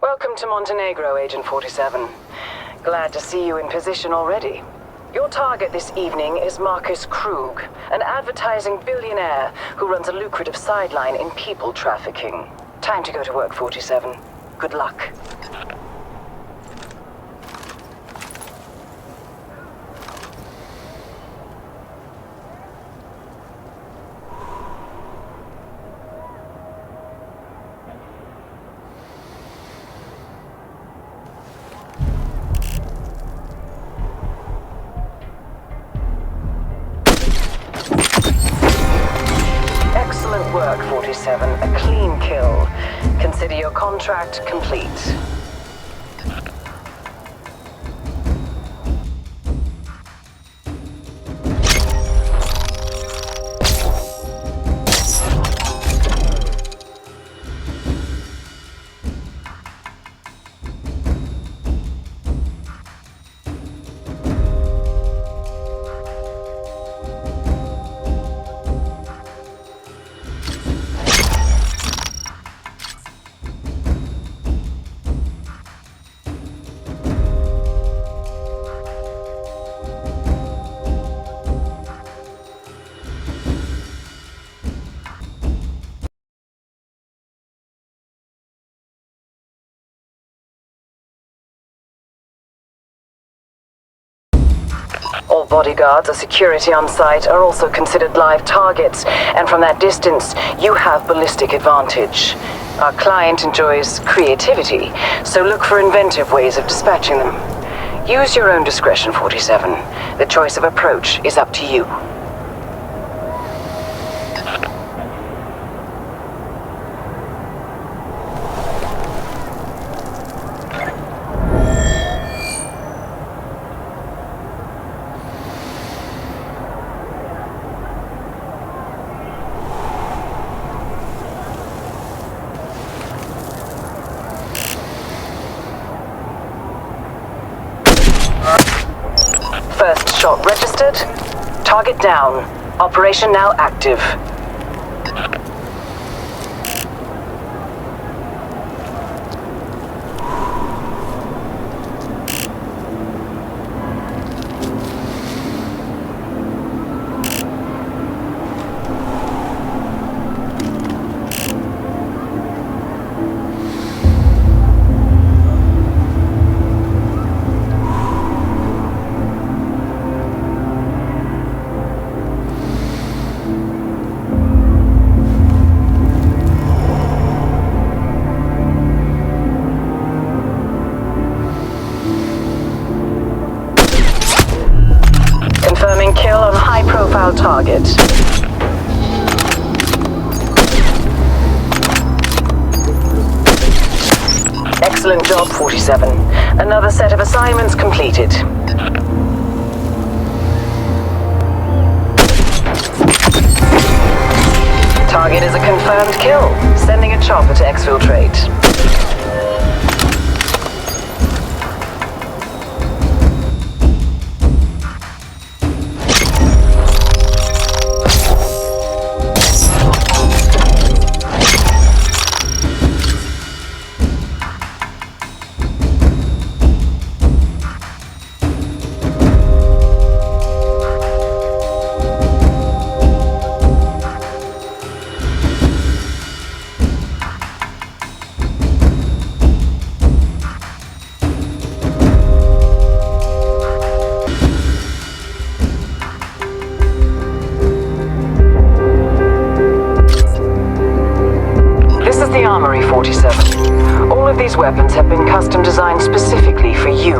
Welcome to Montenegro, Agent 47. Glad to see you in position already. Your target this evening is Marcus Krug, an advertising billionaire who runs a lucrative sideline in people trafficking. Time to go to work, 47. Good luck. Excellent work, 47. A clean kill. Consider your contract complete. All bodyguards or security on site are also considered live targets, and from that distance, you have ballistic advantage. Our client enjoys creativity, so look for inventive ways of dispatching them. Use your own discretion, 47. The choice of approach is up to you. First shot registered. Target down. Operation now active. Confirming kill on high-profile target. Excellent job, 47. Another set of assignments completed. Target is a confirmed kill. Sending a chopper to exfiltrate. The Armory 47. All of these weapons have been custom designed specifically for you.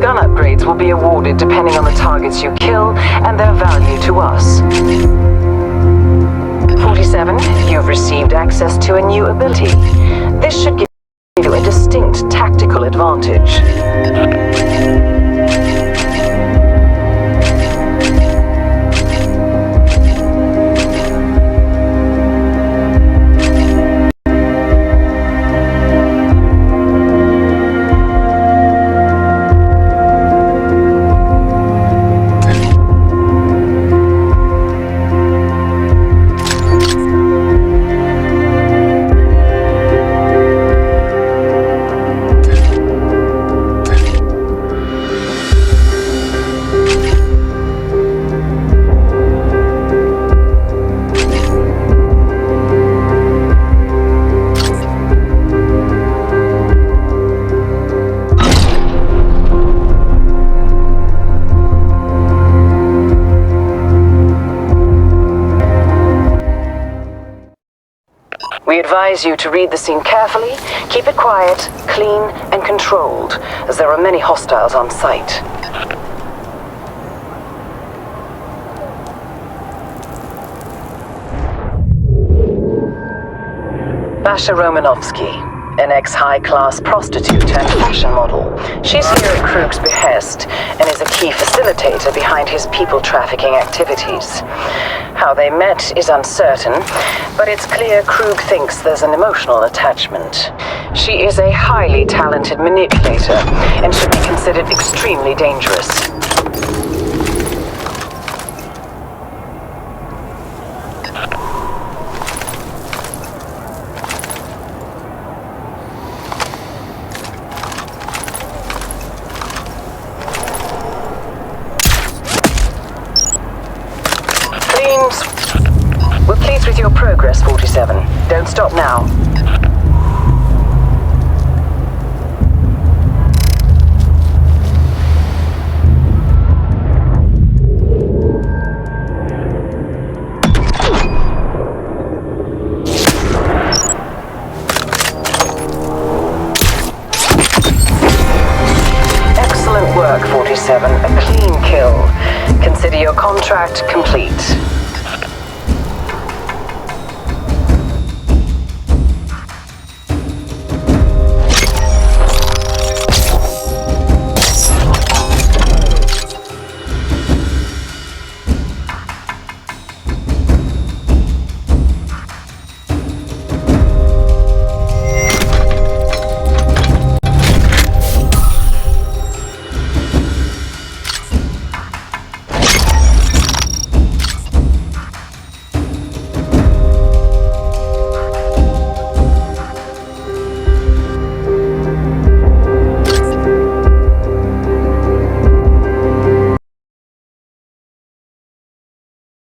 Gun upgrades will be awarded depending on the targets you kill and their value to us. 47, you've received access to a new ability. This should give you a distinct tactical advantage. We advise you to read the scene carefully, keep it quiet, clean, and controlled, as there are many hostiles on site. Basha Romanovsky, an ex-high-class prostitute and fashion model. She's here at Krug's behest and is a key facilitator behind his people trafficking activities. How they met is uncertain, but it's clear Krug thinks there's an emotional attachment. She is a highly talented manipulator and should be considered extremely dangerous. We're pleased with your progress, 47. Don't stop now. Excellent work, 47. A clean kill. Consider your contract complete.